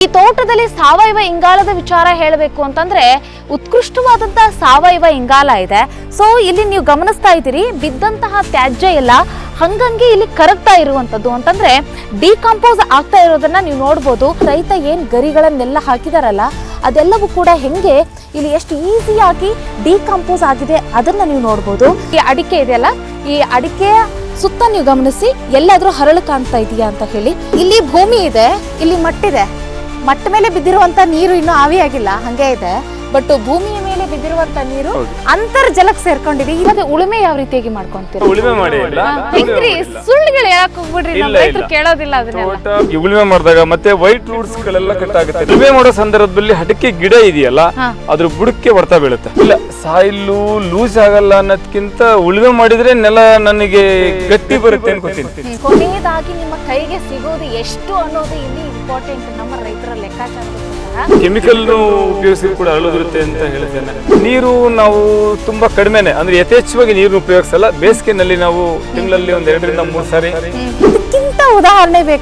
ಈ ತೋಟದಲ್ಲಿ ಸಾವಯವ ಇಂಗಾಲದ ವಿಚಾರ ಹೇಳಬೇಕು ಅಂತಂದ್ರೆ ಉತ್ಕೃಷ್ಟವಾದಂತಹ ಸಾವಯವ ಇಂಗಾಲ ಇದೆ. ಸೊ ಇಲ್ಲಿ ನೀವು ಗಮನಿಸ್ತಾ ಇದ್ದೀರಿ, ಬಿದ್ದಂತಹ ತ್ಯಾಜ್ಯ ಎಲ್ಲ ಹಂಗಂಗೆ ಇಲ್ಲಿ ಕರಗ್ತಾ ಇರುವಂತದ್ದು ಅಂತಂದ್ರೆ ಡಿಕಂಪೋಸ್ ಆಗ್ತಾ ಇರೋದನ್ನ ನೀವು ನೋಡ್ಬೋದು. ರೈತ ಏನ್ ಗರಿಗಳನ್ನೆಲ್ಲ ಹಾಕಿದಾರಲ್ಲ ಅದೆಲ್ಲವೂ ಕೂಡ ಹೆಂಗೆ ಇಲ್ಲಿ ಎಷ್ಟು ಈಸಿಯಾಗಿ ಡಿಕಂಪೋಸ್ ಆಗಿದೆ ಅದನ್ನ ನೀವು ನೋಡ್ಬೋದು. ಈ ಅಡಿಕೆ ಇದೆಯಲ್ಲ, ಈ ಅಡಿಕೆಯ ಸುತ್ತ ನೀವು ಗಮನಿಸಿ ಎಲ್ಲಾದ್ರೂ ಹರಳು ಕಾಣ್ತಾ ಇದೆಯಾ ಅಂತ ಹೇಳಿ. ಇಲ್ಲಿ ಭೂಮಿ ಇದೆ, ಇಲ್ಲಿ ಮಟ್ಟಿದೆ. ಮಟ್ಟ ಮೇಲೆ ಬಿದ್ದಿರುವಂತ ನೀರು ಇನ್ನೂ ಆವಿಯಾಗಿಲ್ಲ, ಹಂಗೆ ಇದೆ. ಬಟ್ ಭೂಮಿಯ ಮೇಲೆ ಬಿದ್ದಿರುವಂತ ನೀರು ಅಂತರ್ಜಲಕ್ಕೆ ಸೇರ್ಕೊಂಡಿದೆ. ಇವಾಗ ಉಳುಮೆ ಯಾವ ರೀತಿಯಾಗಿ ಮಾಡ್ಕೊಂತೀರ? ಉಳುಮೆ ಮಾಡಿ ಹೆಂಗ್ರಿ ಸುಳ್ಳುಗಳು ಹೇಳಕ್ ಹೋಗ್ಬಿಡ್ರಿ, ನಮ್ಮ ರೈತರು ಕೇಳೋದಿಲ್ಲ ಅದನ್ನೆಲ್ಲ. ಉಳುಮೆ ಮಾಡಿದಾಗ ಮತ್ತೆ ವೈಟ್ ರೂಟ್ಸ್ ಗಳೆಲ್ಲ ಕಟ್ ಆಗುತ್ತೆ. ಉಳುಮೆ ಮಾಡೋ ಸಂದರ್ಭದಲ್ಲಿ ಅಡಿಕೆ ಗಿಡ ಇದೆಯಲ್ಲ ಅದ್ರ ಬುಡಕ್ಕೆ ಹೊಡ್ತಾ ಬೀಳುತ್ತೆ. ಇಲ್ಲ ಸಾಯಿಲು ಲೂಸ್ ಆಗಲ್ಲ ಅನ್ನೋದಕ್ಕಿಂತ ಉಳುಮೆ ಮಾಡಿದ್ರೆ ನೆಲ ನನಗೆ ಗಟ್ಟಿ ಬರುತ್ತೆ ಅನ್ಕೋತೀನಿ. ಕೊನೆಯದಾಗಿ ನಿಮ್ಮ ಕೈಗೆ ಸಿಗೋದು ಎಷ್ಟು ಅನ್ನೋದು ಇಲ್ಲಿ ಇಂಪಾರ್ಟೆಂಟ್ ನಮ್ಮ ರೈತರ ಲೆಕ್ಕಾಚಾರದ ಪ್ರಕಾರ. ಕೆಮಿಕಲ್ ಉಪಯೋಗಿಸಿದ್ರು ಕೂಡ ಅರಳುದಿರುತ್ತೆ ಅಂತ ಹೇಳ್ತೇನೆ. ನೀರು ನಾವು ತುಂಬಾ ಕಡಿಮೆನೆ, ಅಂದ್ರೆ ಯಥೇಚ್ಛವಾಗಿ ನೀರು ಉಪಯೋಗಿಸಲ್ಲ. ಬೇಸಿಗೆನಲ್ಲಿ ನಾವು ತಿಂಗಳಲ್ಲಿ ಒಂದ್ 2 ರಿಂದ 3 ಸಾರಿ. ಇದಕ್ಕಿಂತ ಉದಾಹರಣೆ ಬೇಕಾ?